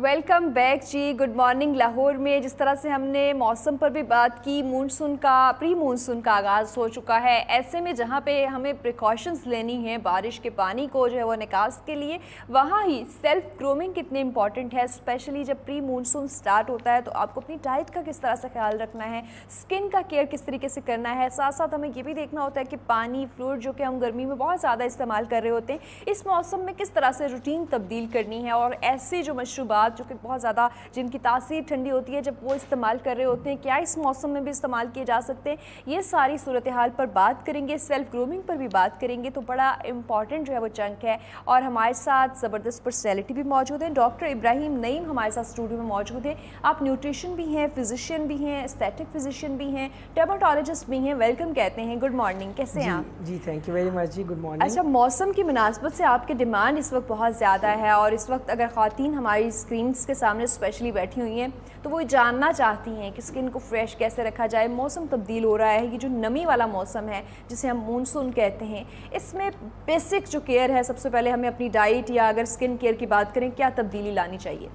Welcome back जी। Good morning. Lahore में जिस तरह से हमने मौसम पर भी बात की, प्री मानसून का आगाज़ हो चुका है। ऐसे में जहाँ पे हमें प्रिकॉशंस लेनी है बारिश के पानी को जो है वो निकास के लिए, वहाँ ही सेल्फ ग्रूमिंग कितनी इंपॉर्टेंट है। स्पेशली जब प्री मानसून स्टार्ट होता है तो आपको अपनी डाइट का किस तरह से ख्याल रखना है, स्किन का केयर किस तरीके से करना है। साथ साथ हमें ये भी देखना होता है कि पानी, फ्रूट जो कि हम गर्मी में बहुत ज़्यादा इस्तेमाल कर रहे होते हैं, इस मौसम में किस तरह से रूटीन तब्दील करनी है। और ऐसी जो मशरूबात जो कि बहुत ज़्यादा जिनकी तासीर ठंडी होती है, जब वो इस्तेमाल कर रहे होते हैं, क्या इस मौसम में भी इस्तेमाल किए जा सकते हैं। ये सारी सूरत हाल पर बात करेंगे, सेल्फ ग्रूमिंग पर भी बात करेंगे। तो बड़ा इंपॉर्टेंट जो है वो चंक है। और हमारे साथ ज़बरदस्त पर्सनैलिटी भी मौजूद है। डॉक्टर इब्राहिम नईम हमारे साथ स्टूडियो में मौजूद है। आप न्यूट्रिशन भी हैं, फिजिशियन भी हैं, एस्थेटिक फिजिशियन भी हैं, डर्मेटोलॉजिस्ट भी हैं। वेलकम कहते हैं। गुड मॉर्निंग, कैसे हैं आप? जी थैंक यू वेरी मच जी। Good morning. अच्छा, मौसम की मुनासबत से आपके डिमांड इस वक्त बहुत ज़्यादा है, और इस वक्त अगर ख़वातीन हमारी स्क्रीन्स के सामने स्पेशली बैठी हुई हैं तो वो जानना चाहती हैं कि स्किन को फ्रेश कैसे रखा जाए। मौसम तब्दील हो रहा है, ये जो नमी वाला मौसम है जिसे हम मानसून कहते हैं, इसमें बेसिक जो केयर है, सबसे पहले हमें अपनी डाइट या अगर स्किन केयर की बात करें, क्या तब्दीली लानी चाहिए?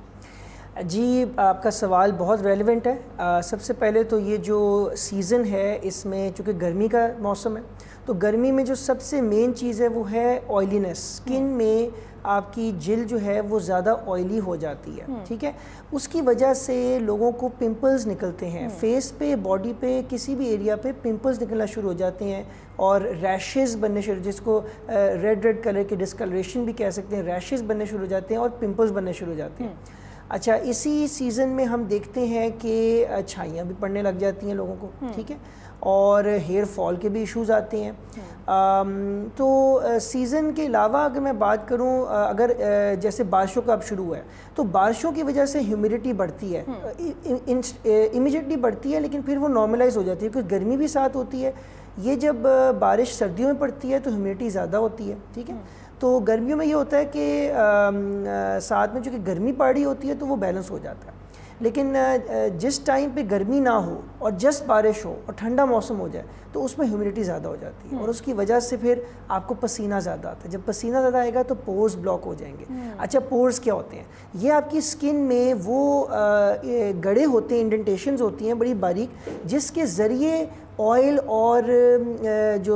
जी, आपका सवाल बहुत रेलेवेंट है। सबसे पहले तो ये जो सीज़न है इसमें चूँकि गर्मी का मौसम है, तो गर्मी में जो सबसे मेन चीज़ है वो है ऑयलीनेस। स्किन में आपकी जिल्द जो है वो ज़्यादा ऑयली हो जाती है, ठीक है। उसकी वजह से लोगों को पिंपल्स निकलते हैं फेस पे, बॉडी पे, किसी भी एरिया पे पिंपल्स निकलना शुरू हो जाते हैं और रैशेज़ बनने शुरू, जिसको रेड कलर की डिस्कलरेशन भी कह सकते हैं, रैशेज़ बनने शुरू हो जाते हैं और पिंपल्स बनने शुरू हो जाते हैं। अच्छा, इसी सीज़न में हम देखते हैं कि छाइयाँ भी पड़ने लग जाती हैं लोगों को, ठीक है, और हेयर फॉल के भी इश्यूज़ आते हैं। तो सीज़न के अलावा अगर मैं बात करूं, अगर जैसे बारिशों का अब शुरू है तो बारिशों की वजह से ह्यूमिडिटी बढ़ती है, इमीडिएटली बढ़ती है, लेकिन फिर वो नॉर्मलाइज हो जाती है क्योंकि गर्मी भी साथ होती है। ये जब बारिश सर्दियों में पड़ती है तो ह्यूमिडिटी ज़्यादा होती है, ठीक है। तो गर्मियों में ये होता है कि साथ में चूँकि गर्मी पड़ रही होती है तो वो बैलेंस हो जाता है। लेकिन जिस टाइम पे गर्मी ना हो और जस्ट बारिश हो और ठंडा मौसम हो जाए तो उसमें ह्यूमिडिटी ज़्यादा हो जाती है और उसकी वजह से फिर आपको पसीना ज़्यादा आता है। जब पसीना ज़्यादा आएगा तो पोर्स ब्लॉक हो जाएंगे। अच्छा, पोर्स क्या होते हैं? ये आपकी स्किन में वो गड़े होते हैं, इंडेंटेशंस होती हैं बड़ी बारीक, जिसके ज़रिए ऑयल और जो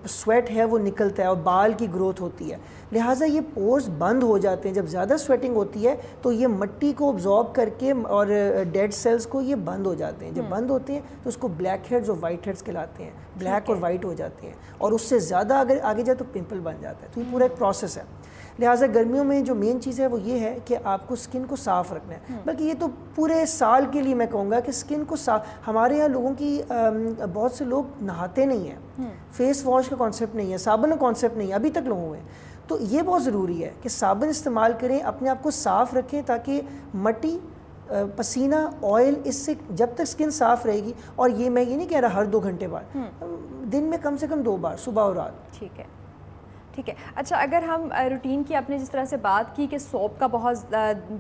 स्वेट है वो निकलता है और बाल की ग्रोथ होती है। लिहाजा ये पोर्स बंद हो जाते हैं। जब ज़्यादा स्वेटिंग होती है तो ये मिट्टी को ऑब्जॉर्ब करके और डेड सेल्स को ये बंद हो जाते हैं। जब बंद होते हैं तो उसको ब्लैक हेड्स और वाइट हेड्स कहलाते हैं। ब्लैक और वाइट हो जाते हैं और उससे ज़्यादा अगर आगे जाए तो पिंपल बन जाता है। तो ये पूरा एक प्रोसेस है। लिहाजा गर्मियों में जो मेन चीज़ है वो ये है कि आपको स्किन को साफ़ रखना है। बल्कि ये तो पूरे साल के लिए मैं कहूँगा कि स्किन को साफ, हमारे यहाँ लोगों की बहुत से लोग नहाते नहीं हैं, फेस वॉश का कॉन्सेप्ट नहीं है, साबुन का कॉन्सेप्ट नहीं है अभी तक लोगों में। तो ये बहुत ज़रूरी है कि साबुन इस्तेमाल करें, अपने आप को साफ़ रखें, ताकि मट्टी, पसीना, ऑयल, इससे जब तक स्किन साफ़ रहेगी। और ये मैं ये नहीं कह रहा हर 2 घंटे बाद, दिन में कम से कम 2 बार, सुबह और रात। ठीक है, ठीक है। अच्छा, अगर हम रूटीन की, आपने जिस तरह से बात की कि सोप का बहुत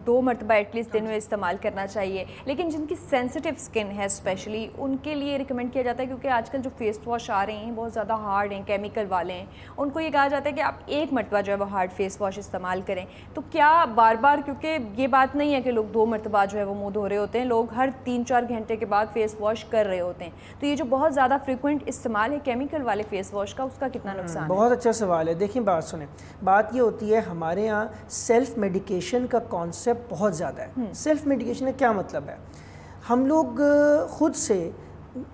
2 मरतबा एटलीस्ट दिन में इस्तेमाल करना चाहिए, लेकिन जिनकी सेंसिटिव स्किन है स्पेशली उनके लिए रिकमेंड किया जाता है, क्योंकि आजकल जो फेस वॉश आ रहे हैं बहुत ज़्यादा हार्ड हैं, केमिकल वाले हैं, उनको ये कहा जाता है कि आप 1 मरतबा जो है वो हार्ड फेस वॉश इस्तेमाल करें। तो क्या बार बार, क्योंकि ये बात नहीं है कि लोग 2 मरतबा जो है वो मुँह धो रहे होते हैं, लोग हर 3-4 घंटे के बाद फेस वॉश कर रहे होते हैं, तो ये जो बहुत ज़्यादा फ्रिक्वेंट इस्तेमाल है केमिकल वाले फेस वॉश का, उसका कितना नुकसान है? बहुत अच्छा सवाल है। देखिए, बात सुने, बात ये होती है हमारे यहाँ सेल्फ मेडिकेशन का कॉन्सेप्ट बहुत ज़्यादा है। सेल्फ मेडिकेशन का क्या मतलब है? हम लोग खुद से,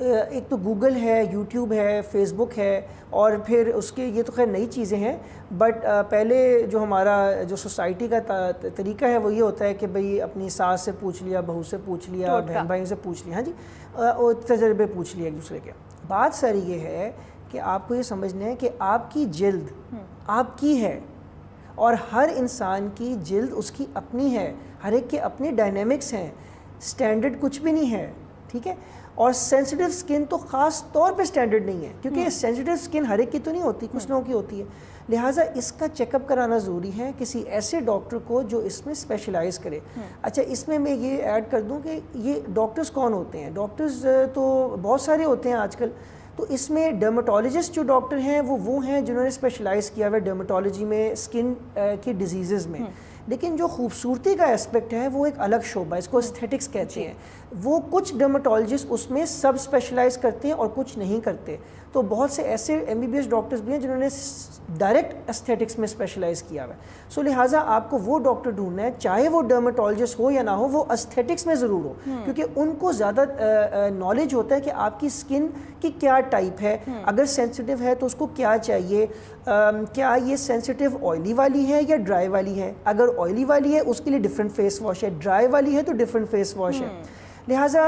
एक तो गूगल है, यूट्यूब है, फेसबुक है, और फिर उसके, ये तो खैर नई चीज़ें हैं, बट पहले जो हमारा जो सोसाइटी का तरीका है वो ये होता है कि भाई अपनी सास से पूछ लिया, बहू से पूछ लिया, बहन भाइयों से पूछ लिया, हाँ जी, और तजर्बे पूछ लिए एक दूसरे के। बात सारी ये है कि आपको ये समझना है कि आपकी जिल्द आपकी है और हर इंसान की जिल्द उसकी अपनी है, हर एक के अपने डायनेमिक्स हैं, स्टैंडर्ड कुछ भी नहीं है, ठीक है। और सेंसिटिव स्किन तो ख़ास तौर पे स्टैंडर्ड नहीं है, क्योंकि सेंसिटिव स्किन हर एक की तो नहीं होती, कुछ लोगों की होती है। लिहाजा इसका चेकअप कराना ज़रूरी है किसी ऐसे डॉक्टर को जो इसमें स्पेशलाइज करे। अच्छा, इसमें मैं ये ऐड कर दूं कि ये डॉक्टर्स कौन होते हैं। डॉक्टर्स तो बहुत सारे होते हैं आजकल, तो इसमें डर्मेटोलॉजिस्ट जो डॉक्टर हैं वो हैं जिन्होंने स्पेशलाइज़ किया हुआ है डर्मेटोलॉजी में, स्किन की डिजीज़ में। लेकिन जो खूबसूरती का एस्पेक्ट है वो एक अलग शोबा, इसको एस्थेटिक्स कहते हैं। वो कुछ डर्माटोलॉजिस्ट उसमें सब स्पेशलाइज करते हैं और कुछ नहीं करते। तो बहुत से ऐसे MBBS डॉक्टर्स भी हैं जिन्होंने डायरेक्ट एस्थेटिक्स में स्पेशलाइज किया हुआ है। सो लिहाजा आपको वो डॉक्टर ढूंढना है, चाहे वो डर्माटोलॉजिस्ट हो या ना हो, वो एस्थेटिक्स में ज़रूर हो, क्योंकि उनको ज़्यादा नॉलेज होता है कि आपकी स्किन की क्या टाइप है, अगर सेंसिटिव है तो उसको क्या चाहिए, क्या ये सेंसिटिव ऑयली वाली है या ड्राई वाली है। अगर ऑयली वाली है उसके लिए डिफरेंट फेस वॉश है, ड्राई वाली है तो डिफरेंट फेस वॉश है। लिहाजा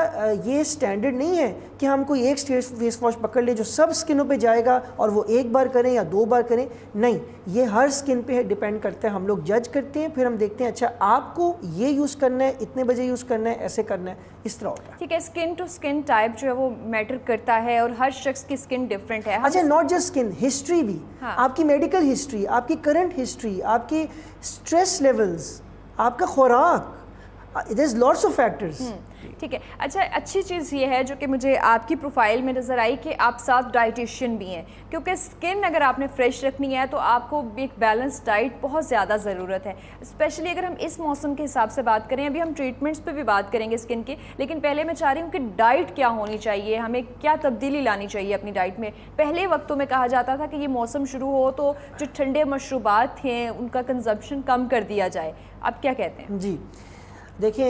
ये स्टैंडर्ड नहीं है कि हम कोई एक फेस वॉश पकड़ ले जो सब स्किनों पे जाएगा और वो एक बार करें या 2 बार करें। नहीं, ये हर स्किन पे डिपेंड करता है। हम लोग जज करते हैं, फिर हम देखते हैं अच्छा आपको ये यूज़ करना है, इतने बजे यूज़ करना है, ऐसे करना है, इस तरह होता है। ठीक है, स्किन टू स्किन टाइप जो है वो मैटर करता है और हर शख्स की स्किन डिफरेंट है। अच्छा, नॉट जस्ट स्किन, हिस्ट्री भी। हाँ। आपकी मेडिकल हिस्ट्री, आपकी करंट हिस्ट्री, आपकी स्ट्रेस लेवल्स, आपका खुराक, there is lots of factors. ठीक है। अच्छा, अच्छी चीज़ ये है जो कि मुझे आपकी प्रोफाइल में नज़र आई कि आप साथ डाइटिशियन भी हैं, क्योंकि स्किन अगर आपने फ्रेश रखनी है तो आपको एक बैलेंस डाइट बहुत ज़्यादा ज़रूरत है, स्पेशली अगर हम इस मौसम के हिसाब से बात करें। अभी हम ट्रीटमेंट्स पे भी बात करेंगे स्किन की, लेकिन पहले मैं चाह रही हूँ कि डाइट क्या होनी चाहिए, हमें क्या तब्दीली लानी चाहिए अपनी डाइट में। पहले वक्तों में कहा जाता था कि ये मौसम शुरू हो तो जो ठंडे मशरूबात हैं उनका कंजप्शन कम कर दिया जाए, आप क्या कहते हैं? जी देखिए,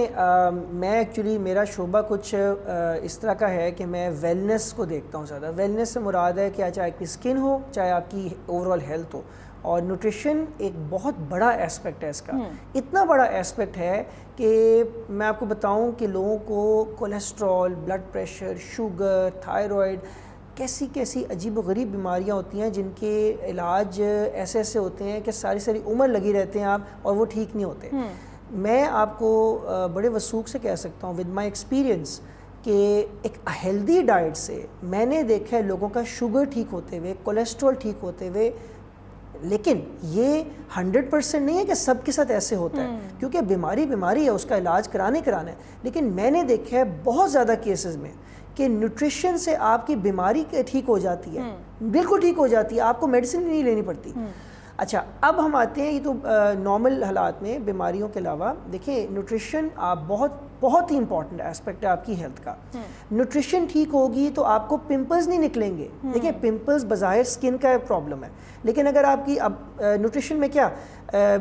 मैं एक्चुअली मेरा शोबा कुछ इस तरह का है कि मैं वेलनेस को देखता हूँ ज़्यादा। वेलनेस से मुराद है कि चाहे आपकी स्किन हो, चाहे आपकी ओवरऑल हेल्थ हो, और न्यूट्रिशन एक बहुत बड़ा एस्पेक्ट है इसका। इतना बड़ा एस्पेक्ट है कि मैं आपको बताऊं कि लोगों को cholesterol, blood pressure, sugar, thyroid, कैसी कैसी अजीब व गरीब बीमारियां होती हैं जिनके इलाज ऐसे ऐसे होते हैं कि सारी सारी उम्र लगी रहते हैं आप, और वो ठीक नहीं होते। मैं आपको बड़े वसूख से कह सकता हूँ विद माय एक्सपीरियंस कि एक हेल्दी डाइट से मैंने देखा है लोगों का शुगर ठीक होते हुए, कोलेस्ट्रॉल ठीक होते हुए। लेकिन ये 100% नहीं है कि सबके साथ ऐसे होता है, क्योंकि बीमारी बीमारी है, उसका इलाज कराना है। लेकिन मैंने देखा है बहुत ज़्यादा केसेस में कि न्यूट्रिशन से आपकी बीमारी ठीक हो जाती है, बिल्कुल ठीक हो जाती है, आपको मेडिसिन नहीं लेनी पड़ती। अच्छा, अब हम आते हैं, ये तो नॉर्मल हालात में बीमारियों के अलावा देखिए न्यूट्रिशन आप बहुत ही इंपॉर्टेंट एस्पेक्ट है आपकी हेल्थ का। न्यूट्रिशन ठीक होगी तो आपको पिंपल्स नहीं निकलेंगे। देखिए, पिंपल्स बज़ाहिर स्किन का प्रॉब्लम है, लेकिन अगर आपकी अब न्यूट्रिशन में क्या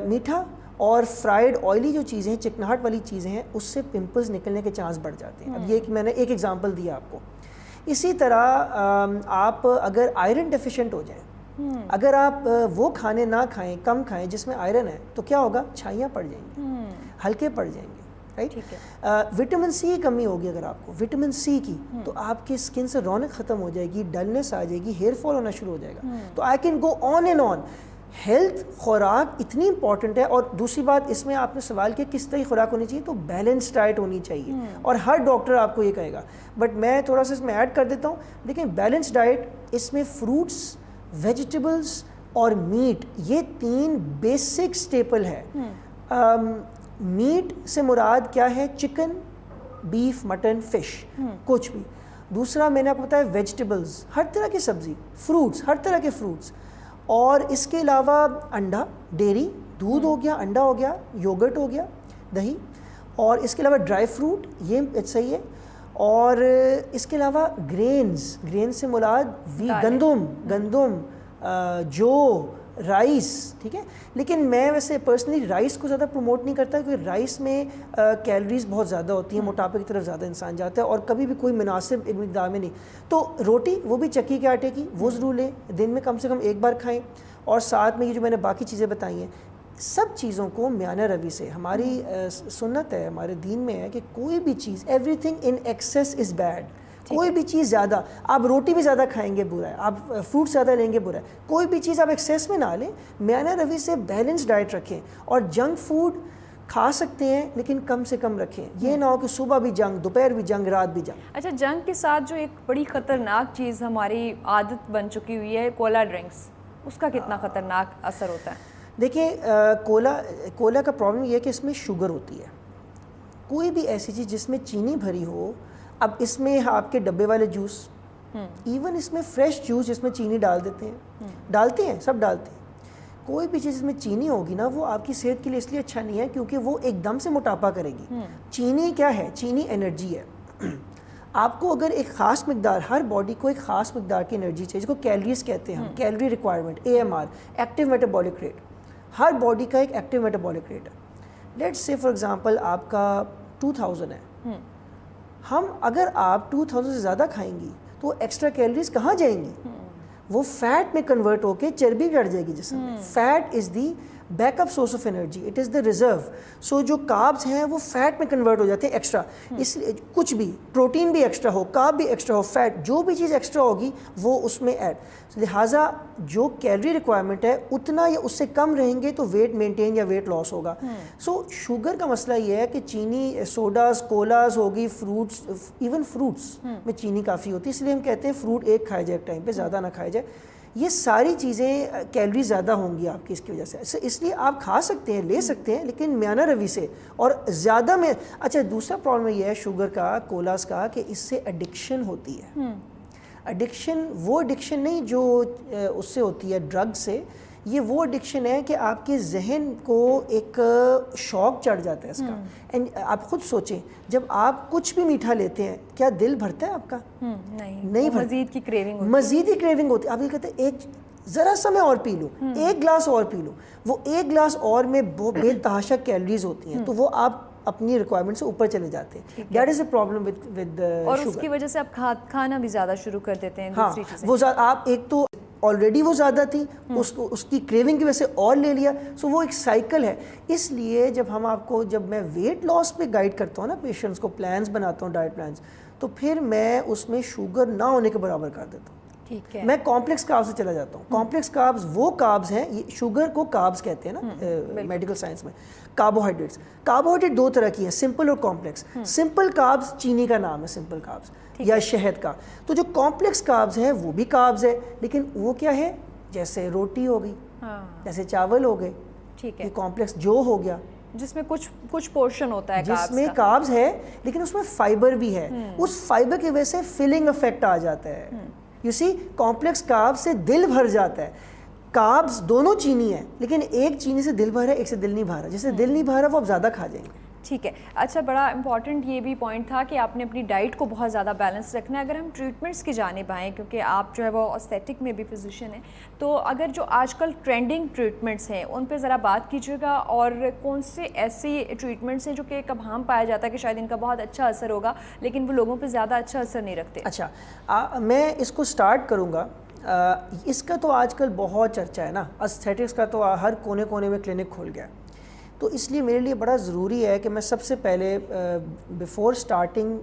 मीठा और फ्राइड ऑयली जो चीज़ें हैं, चिकनाहट वाली चीज़ें हैं, उससे पिंपल्स निकलने के चांस बढ़ जाते हैं। अब ये मैंने एक एग्जांपल दिया आपको। इसी तरह आप अगर आयरन डेफिशिएंट हो जाएं, अगर आप वो खाने ना खाएं, कम खाएं जिसमें आयरन है, तो क्या होगा, छाइयाँ पड़ जाएंगी, हल्के पड़ जाएंगे, राइट। विटामिन सी की कमी होगी अगर आपको, विटामिन सी की, तो आपकी स्किन से रौनक ख़त्म हो जाएगी, डलनेस आ जाएगी, हेयर फॉल होना शुरू हो जाएगा। तो I can go on and on. Health, खुराक इतनी इंपॉर्टेंट है। और दूसरी बात, इसमें आपने सवाल किया किस तरह की खुराक होनी चाहिए, तो बैलेंस डाइट होनी चाहिए, और हर डॉक्टर आपको ये कहेगा। बट मैं थोड़ा सा इसमें ऐड कर देता हूँ। लेकिन बैलेंस डाइट, इसमें फ्रूट्स, वेजिटेबल्स और मीट, ये 3 बेसिक स्टेपल है। मीट से मुराद क्या है, चिकन, बीफ, मटन, फिश, कुछ भी। दूसरा मैंने आपको बताया वेजिटेबल्स, हर तरह की सब्ज़ी, फ्रूट्स, हर तरह के फ्रूट्स, और इसके अलावा अंडा, डेयरी, दूध हो गया, अंडा हो गया, योगर्ट हो गया, दही, और इसके अलावा ड्राई फ्रूट, ये सही है। और इसके अलावा ग्रेन्स से मुराद गंदम, जो राइस, ठीक है। लेकिन मैं वैसे पर्सनली राइस को ज़्यादा प्रमोट नहीं करता, क्योंकि राइस में कैलोरीज बहुत ज़्यादा होती हैं, मोटापे की तरफ ज़्यादा इंसान जाता है, और कभी भी कोई मुनासिब मिक़दार में नहीं। तो रोटी, वो भी चक्की के आटे की, वो ज़रूर लें, दिन में कम से कम 1 बार खाएं। और साथ में ये जो मैंने बाकी चीज़ें बताई हैं, सब चीज़ों को म्याना रवि से, हमारी सुन्नत है, हमारे दीन में है कि कोई भी चीज़, everything in excess is bad. कोई भी चीज़ ज़्यादा, आप रोटी भी ज़्यादा खाएंगे बुरा है, आप फ्रूट ज़्यादा लेंगे बुरा है। कोई भी चीज़ आप एक्सेस में ना लें, म्याना रवि से बैलेंस डाइट रखें, और जंक फूड खा सकते हैं लेकिन कम से कम रखें। ये ना हो कि सुबह भी जंक, दोपहर भी जंक, रात भी जंक। अच्छा, जंक के साथ जो एक बड़ी ख़तरनाक चीज़ हमारी आदत बन चुकी हुई है, कोला ड्रिंक्स, उसका कितना ख़तरनाक असर होता है? देखिए, कोला का प्रॉब्लम ये है कि इसमें शुगर होती है। कोई भी ऐसी चीज़ जिसमें चीनी भरी हो, अब इसमें आपके डब्बे वाले जूस, इवन इसमें फ्रेश जूस जिसमें चीनी डाल देते हैं, सब डालते हैं। कोई भी चीज़ में चीनी होगी ना वो आपकी सेहत के लिए इसलिए अच्छा नहीं है क्योंकि वो एकदम से मोटापा करेगी। चीनी क्या है? चीनी एनर्जी है। आपको अगर एक ख़ास मकदार, हर बॉडी को एक ख़ास मकदार की एनर्जी चाहिए जिसको कैलोरीज कहते हैं हम, calorie requirement, AMR, active metabolic rate. हर बॉडी का एक एक्टिव मेटाबॉलिक रेट है। लेट्स से फॉर एग्जांपल आपका 2000 है, हम अगर आप 2000 से ज़्यादा खाएंगी तो एक्स्ट्रा कैलोरीज कहाँ जाएंगी? वो फैट में कन्वर्ट होके चर्बी चढ़ जाएगी जिसम में। Fat is the backup source of energy, it is the reserve. So जो कार्ब्स हैं वो फैट में कन्वर्ट हो जाते हैं एक्स्ट्रा। इसलिए कुछ भी, प्रोटीन भी एक्स्ट्रा हो, कार्ब भी एक्स्ट्रा हो, फैट जो भी चीज़ एक्स्ट्रा होगी वो उसमें ऐड। लिहाजा जो कैलोरी रिक्वायरमेंट है उतना या उससे कम रहेंगे तो वेट मेंटेन या वेट लॉस होगा। सो शुगर का मसला ये है कि चीनी, सोडास, कोलास होगी, फ्रूट्स, इवन फ्रूट्स में चीनी काफ़ी होती है, इसलिए हम कहते हैं फ्रूट एक खाया जाए एक टाइम पे, ज़्यादा ना खाया जाए। ये सारी चीज़ें कैलोरी ज़्यादा होंगी आपकी इसकी वजह से। इसलिए आप खा सकते हैं, ले सकते हैं, लेकिन म्याना रवि से और ज़्यादा में। अच्छा, दूसरा प्रॉब्लम ये है शुगर का, कोलास का, कि इससे एडिक्शन होती है। एडिक्शन वो एडिक्शन नहीं जो उससे होती है ड्रग से, ये वो एडिक्शन है कि आपके जहन को एक शौक चढ़ जाता है इसका। एंड आप खुद सोचें, जब आप कुछ भी मीठा लेते हैं क्या दिल भरता है आपका? नहीं भरता। मजीद की क्रेविंग होती है। मजीद ही क्रेविंग होती है। आप ये कहते हैं एक ज़रा सा मैं और पी लूँ, एक ग्लास और पी लूँ। वो एक ग्लास और में बेतहाशा कैलोरीज होती हैं, तो वो आप अपनी रिक्वायरमेंट से ऊपर चले जाते हैं। That is a problem with और शुगर। उसकी वजह से आप खाना भी ज़्यादा शुरू कर देते हैं। हाँ, दूसरी चीज़ें वो आप एक तो ऑलरेडी वो ज़्यादा थी, उसको उसकी क्रेविंग की वजह से और ले लिया। सो वो एक साइकिल है। इसलिए जब मैं वेट लॉस पे गाइड करता हूँ ना पेशेंट्स को, प्लान्स बनाता हूँ, डाइट प्लान्स, तो फिर मैं उसमें शुगर ना होने के बराबर कर देता हूँ। ठीक है। मैं कॉम्प्लेक्स कार्ब्स से चला जाता हूँ। कॉम्प्लेक्स कार्ब्स वो कार्ब्स हैं, ये शुगर को कार्ब्स कहते हैं ना मेडिकल साइंस में। कार्बोहाइड्रेट दो तरह की हैं, सिंपल और कॉम्प्लेक्स। सिंपल कार्ब्स चीनी का नाम है, सिंपल कार्ब्स, या शहद का। तो जो कॉम्प्लेक्स कार्ब्स हैं वो भी कार्ब्स है, लेकिन वो क्या है? जैसे रोटी हो गई, जैसे चावल हो गए, ठीक है, ये कॉम्प्लेक्स जो हो गया, जिसमें कुछ पोर्शन होता है जिसमें कार्ब्स है लेकिन उसमें फाइबर भी है। उस फाइबर की वजह से फिलिंग इफेक्ट आ जाता है। यू सी, कॉम्प्लेक्स कार्ब्स से दिल भर जाता है। कार्ब्स दोनों चीनी है, लेकिन एक चीनी से दिल भर है, एक से दिल नहीं भर रहा। जिससे दिल नहीं भर रहा वो आप ज़्यादा खा जाएंगे। ठीक है। अच्छा, बड़ा इंपॉर्टेंट ये भी पॉइंट था कि आपने अपनी डाइट को बहुत ज़्यादा बैलेंस रखना है। अगर हम ट्रीटमेंट्स की जानिब आएँ, क्योंकि आप जो है वो एस्थेटिक में भी फिजिशियन हैं, तो अगर जो आजकल ट्रेंडिंग ट्रीटमेंट्स हैं उन पे ज़रा बात कीजिएगा, और कौन से ऐसे ट्रीटमेंट्स हैं जो कि कब हम पाया जाता है कि शायद इनका बहुत अच्छा असर होगा लेकिन वो लोगों पर ज़्यादा अच्छा असर नहीं रखते। अच्छा, मैं इसको स्टार्ट करूँगा। इसका तो आजकल बहुत चर्चा है ना, एस्थेटिक्स का तो हर कोने कोने में क्लिनिक खुल गया। तो इसलिए मेरे लिए बड़ा ज़रूरी है कि मैं सबसे पहले before starting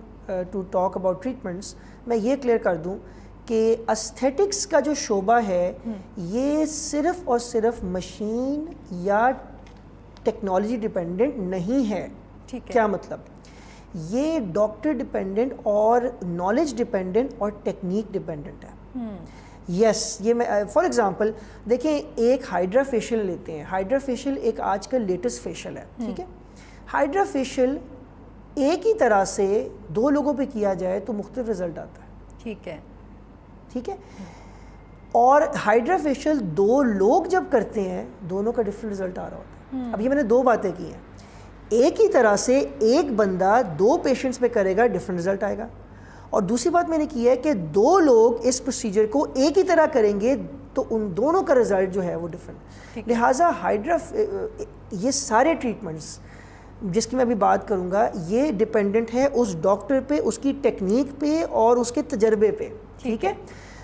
to talk about treatments मैं ये क्लियर कर दूं कि एस्थेटिक्स का जो शोबा है ये सिर्फ़ और सिर्फ मशीन या टेक्नोलॉजी डिपेंडेंट नहीं है। ठीक है। क्या मतलब? ये डॉक्टर डिपेंडेंट और नॉलेज डिपेंडेंट और टेक्निक डिपेंडेंट है। यस, ये मैं फॉर एग्जांपल देखें, एक हाइड्रा फेशियल लेते हैं। हाइड्रा फेशियल एक आजकल लेटेस्ट फेशियल है, ठीक है। हाइड्रा फेशियल एक ही तरह से दो लोगों पे किया जाए तो मुख्तलिफ रिजल्ट आता है। ठीक है, ठीक है। और हाइड्रा फेशियल दो लोग जब करते हैं दोनों का डिफरेंट रिजल्ट आ रहा होता है। अब ये मैंने दो बातें की हैं। एक ही तरह से एक बंदा दो पेशेंट्स पे करेगा, डिफरेंट रिजल्ट आएगा। और दूसरी बात मैंने की है कि दो लोग इस प्रोसीजर को एक ही तरह करेंगे तो उन दोनों का रिजल्ट जो है वो डिफरेंट। लिहाजा हाइड्रा, ये सारे ट्रीटमेंट्स जिसकी मैं अभी बात करूँगा ये डिपेंडेंट है उस डॉक्टर पे, उसकी टेक्निक पे और उसके तजर्बे पे। ठीक है।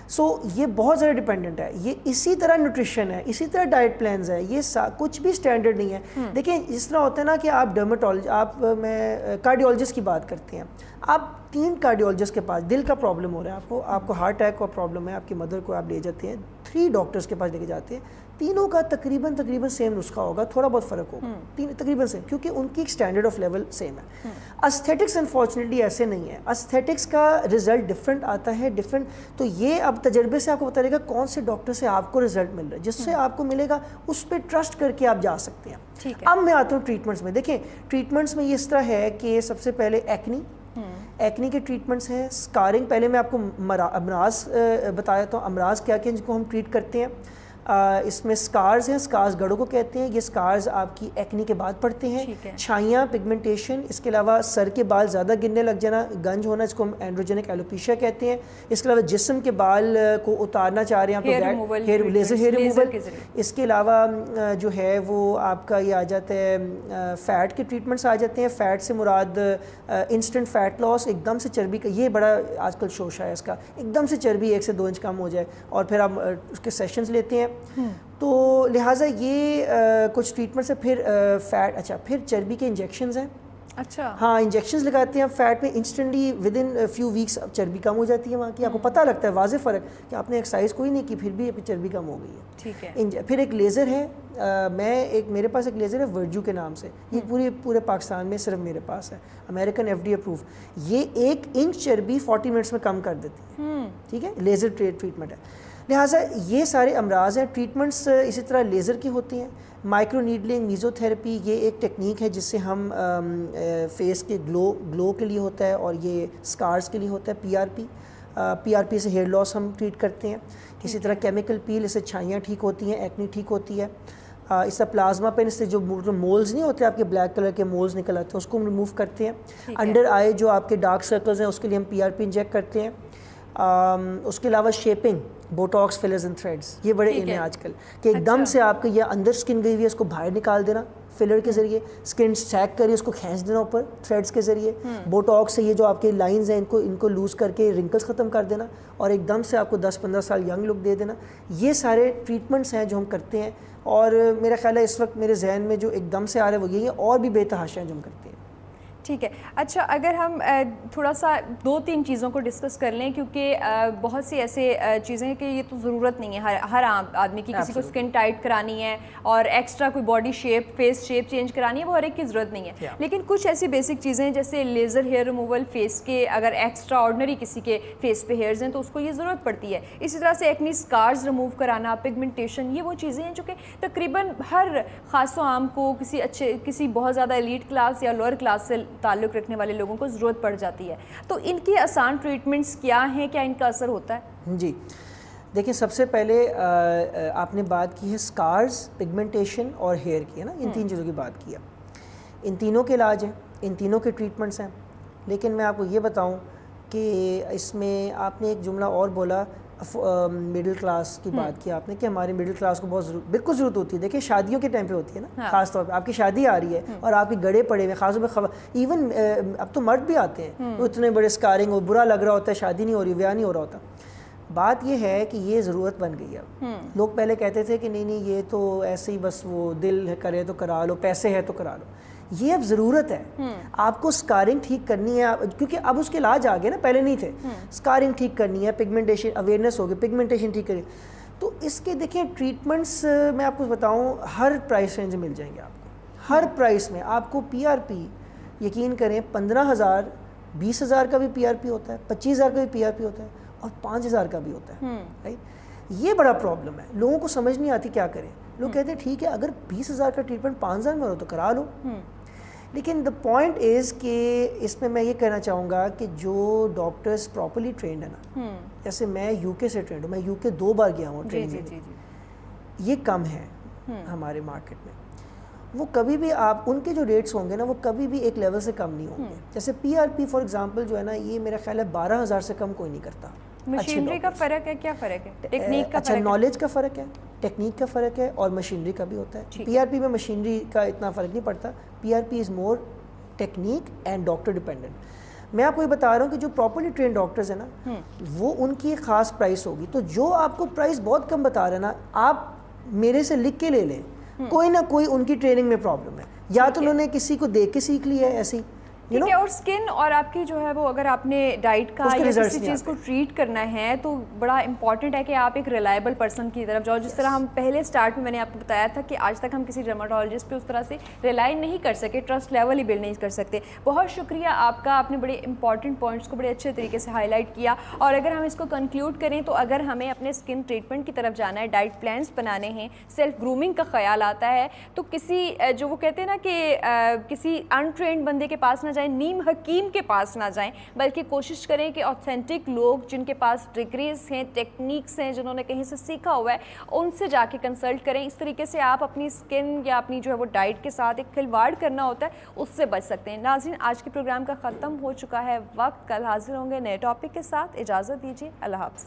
सो ये बहुत ज़्यादा डिपेंडेंट है। ये इसी तरह न्यूट्रिशन है, इसी तरह डाइट प्लान्स है, ये कुछ भी स्टैंडर्ड नहीं है। देखिए, जिस तरह होता है ना कि आप मैं कार्डियोलॉजिस्ट की बात करते हैं, आप 3 कार्डियोलॉजिस्ट के पास, दिल का प्रॉब्लम हो रहा है आपको हार्ट अटैक का प्रॉब्लम है, आपकी मदर को आप ले जाते हैं, 3 डॉक्टर्स के पास लेके जाते हैं, तीनों का तकरीबन सेम नुस्खा होगा, थोड़ा बहुत फ़र्क होगा, तकरीबन सेम, क्योंकि उनकी एक स्टैंडर्ड ऑफ लेवल सेम है। एस्थेटिक्स अनफॉर्चुनेटली ऐसे नहीं है। एस्थेटिक्स का रिजल्ट डिफरेंट आता है, डिफरेंट। तो ये अब तजर्बे से आपको पता लगेगा कौन से डॉक्टर से आपको रिजल्ट मिल रहा है, जिससे आपको मिलेगा उस पर ट्रस्ट करके आप जा सकते हैं। ठीक है। अब मैं आता हूँ ट्रीटमेंट्स में। देखें, ट्रीटमेंट्स में ये इस तरह है कि सबसे पहले एक्नी के ट्रीटमेंट्स हैं। स्कारिंग, पहले मैं आपको अमराज बताया था, अमराज क्या क्या जिनको हम ट्रीट करते हैं। इसमें स्कार्स हैं, स्कार्स गड़ों को कहते हैं। ये स्कार्स आपकी एक्नी के बाद पड़ते हैं। छाइयाँ, पिगमेंटेशन, इसके अलावा सर के बाल ज़्यादा गिरने लग जाना, गंज होना, इसको हम एंड्रोजेनिक एलोपेशिया कहते हैं। इसके अलावा जिस्म के बाल को उतारना चाह रहे हैं आप तो लेज़र हेयर रिमूवल। इसके अलावा जो है वो आपका ये आ जाता है फ़ैट के ट्रीटमेंट्स आ जाते हैं। फ़ैट से मुराद इंस्टेंट फ़ैट लॉस, एकदम से चर्बी का, ये बड़ा आजकल शोशा है इसका, एकदम से चर्बी 1 से 2 इंच कम हो जाए और फिर आप उसके सेशंस लेते हैं। तो लिहाजा ये कुछ ट्रीटमेंट्स है। फिर फ़ैट, अच्छा फिर चर्बी के इंजेक्शंस हैं। अच्छा, हाँ, इंजेक्शंस लगाते हैं फैट में, instantly with in few weeks चर्बी कम हो जाती है वहाँ की। आपको पता लगता है वाज़े फ़र्क कि आपने एक्सरसाइज कोई नहीं की फिर भी आपकी चर्बी कम हो गई है। ठीक है। फिर एक लेज़र है, मेरे पास एक लेज़र है वर्जू के नाम से, ये पूरे पाकिस्तान में सिर्फ मेरे पास है, अमेरिकन FDA अप्रूव। ये 1 इंच चर्बी 40 मिनट्स में कम कर देती है। ठीक है, लेज़र ट्रीटमेंट है। लिहाजा ये सारे अमराज हैं। ट्रीटमेंट्स इसी तरह लेज़र की होती हैं। माइक्रो नीडलिंग, मीज़ोथेरेपी, ये एक टेक्निक है जिससे हम फेस के ग्लो के लिए होता है, और ये स्कार्स के लिए होता है PRP से हेयर लॉस हम ट्रीट करते हैं। इसी तरह केमिकल पील, इससे छाइयाँ ठीक होती हैं, एक्नी ठीक होती है। इससे प्लाज्मा पेन, इससे जो मोल्स नहीं होते आपके ब्लैक कलर के मोल्स निकल आते हैं उसको हम रिमूव करते हैं। अंडर आई जो आपके डार्क सर्कल्स हैं उसके लिए हम PRP इंजेक्ट करते हैं। उसके अलावा shaping, Botox, fillers and threads, ये बड़े इन हैं आजकल कि एकदम से आपके ये अंदर स्किन गई हुई है, इसको बाहर निकाल देना फिलर के ज़रिए, स्किन सैक करिए, उसको खींच देना ऊपर थ्रेड्स के ज़रिए। बोटॉक्स से ये जो आपके लाइंस हैं इनको लूज़ करके रिंकल्स ख़त्म कर देना और एकदम से आपको 10-15 साल यंग लुक दे देना। ये सारे ट्रीटमेंट्स हैं जो हम करते हैं, और मेरा ख्याल है इस वक्त मेरे जहन में जो एकदम से आ रहे हैं वो यही है, और भी बेतहाशा हैं जो हम करते हैं। ठीक है। अच्छा, अगर हम थोड़ा सा 2-3 चीज़ों को डिस्कस कर लें, क्योंकि बहुत सी ऐसे चीज़ें हैं कि ये तो ज़रूरत नहीं है हर आदमी की, किसी को स्किन टाइट करानी है और एक्स्ट्रा कोई body shape, face shape change करानी है, वो हर एक की ज़रूरत नहीं है। लेकिन कुछ ऐसी बेसिक चीज़ें हैं जैसे लेज़र हेयर रिमूवल, फेस के अगर एक्स्ट्रा ऑर्डनरी किसी के फेस पे हेयर्स हैं तो उसको ये ज़रूरत पड़ती है। इसी तरह से एक्नी स्कार्स रिमूव कराना, पिगमेंटेशन, ये वो चीज़ें हैं जो कि तकरीबन हर ख़ास आम को किसी बहुत ज़्यादा एलीट क्लास या लोअर क्लास से ताल्लुक़ रखने वाले लोगों को ज़रूरत पड़ जाती है। तो इनकी आसान ट्रीटमेंट्स क्या हैं, क्या इनका असर होता है? जी देखिए, सबसे पहले आपने बात की है स्कार्स, पिगमेंटेशन और हेयर की, है ना, इन 3 चीज़ों की बात की है। इन तीनों के इलाज हैं, इन तीनों के ट्रीटमेंट्स हैं। लेकिन मैं आपको ये बताऊं कि इसमें आपने एक जुमला और बोला, मिडिल क्लास की बात की आपने, कि हमारे मिडिल क्लास को बिल्कुल ज़रूरत होती है। देखिए, शादियों के टाइम पे होती है ना। हाँ। ख़ास तौर पे आपकी शादी आ रही है और आपके गड़े पड़े हुए, ख़ासतौर पे इवन अब तो मर्द भी आते हैं, तो इतने बड़े स्कारिंग और बुरा लग रहा होता है, शादी नहीं हो रही, ब्याह नहीं हो रहा होता। बात ये है कि ये ज़रूरत बन गई है। लोग पहले कहते थे कि नहीं ये तो ऐसे ही बस वो दिल करे तो करा लो, पैसे है तो करा लो। ये अब ज़रूरत है। आपको स्कारिंग ठीक करनी है, क्योंकि अब उसके इलाज आ गए ना, पहले नहीं थे। स्कारिंग ठीक करनी है, पिगमेंटेशन अवेयरनेस होगी, पिगमेंटेशन ठीक करिए। तो इसके देखिए ट्रीटमेंट्स मैं आपको बताऊं, हर प्राइस रेंज में मिल जाएंगे आपको। हर प्राइस में आपको PRP, यकीन करें 15,000, 20,000 का भी PRP होता है, 25,000 का भी PRP होता है और 5,000 का भी होता है। राइट, ये बड़ा प्रॉब्लम है, लोगों को समझ नहीं आती क्या करें। लोग कहते हैं ठीक है, अगर 20,000 का ट्रीटमेंट 5,000 में हो तो करा लो। लेकिन द पॉइंट इज़ कि इसमें मैं ये कहना चाहूँगा कि जो डॉक्टर्स प्रॉपर्ली ट्रेंड है ना, जैसे मैं UK से ट्रेंड हूँ, मैं UK 2 बार गया हूँ ट्रेनिंग, ये कम है हमारे मार्केट में। वो कभी भी आप उनके जो रेट्स होंगे ना, वो कभी भी एक लेवल से कम नहीं होंगे। जैसे PRP फॉर एग्जांपल जो है ना, ये मेरा ख्याल है 12,000 से कम कोई नहीं करता। मशीनरी का फ़र्क है, क्या फ़र्क है? टेक्निक का अच्छा, नॉलेज का फ़र्क है, टेक्निक का फ़र्क है और मशीनरी का भी होता है। PRP में मशीनरी का इतना फ़र्क नहीं पड़ता। PRP is more technique and doctor dependent. मैं आपको ये बता रहा हूँ कि जो प्रॉपर्ली ट्रेन डॉक्टर्स हैं ना, वो उनकी एक ख़ास प्राइस होगी। तो जो आपको प्राइस बहुत कम बता रहे हैं ना, आप मेरे से लिख के ले लें, कोई ना कोई उनकी ट्रेनिंग में प्रॉब्लम है, या तो उन्होंने किसी को देख के सीख लिया है ऐसी। ठीक है, और स्किन और आपकी जो है वो, अगर आपने डाइट का या किसी चीज़ को ट्रीट करना है तो बड़ा इंपॉर्टेंट है कि आप एक रिलायबल पर्सन की तरफ जाओ। जिस तरह हम पहले स्टार्ट में मैंने आपको बताया था कि आज तक हम किसी डर्माटोलॉजिस्ट पे उस तरह से रिलाई नहीं कर सके, ट्रस्ट लेवल ही बिल्ड नहीं कर सकते। बहुत शुक्रिया आपका, आपने बड़े इंपॉर्टेंट पॉइंट्स को बड़े अच्छे तरीके से हाईलाइट किया। और अगर हम इसको कंक्लूड करें तो अगर हमें अपने स्किन ट्रीटमेंट की तरफ जाना है, डाइट प्लान्स बनाने हैं, सेल्फ ग्रूमिंग का ख्याल आता है, तो किसी जो वो कहते हैं ना कि किसी अनट्रेंड बंदे के पास ना जाएं, नीम हकीम के पास ना जाएं, बल्कि कोशिश करें कि ऑथेंटिक लोग जिनके पास डिग्रीज हैं, टेक्निक्स हैं, जिन्होंने कहीं से सीखा हुआ है, उनसे जाके कंसल्ट करें। इस तरीके से आप अपनी स्किन या अपनी जो है वो डाइट के साथ एक खिलवाड़ करना होता है, उससे बच सकते हैं। नाज़रीन, आज के प्रोग्राम का ख़त्म हो चुका है वक्त। कल हाजिर होंगे नए टॉपिक के साथ। इजाज़त दीजिए, अल्लाह हाफ़िज़।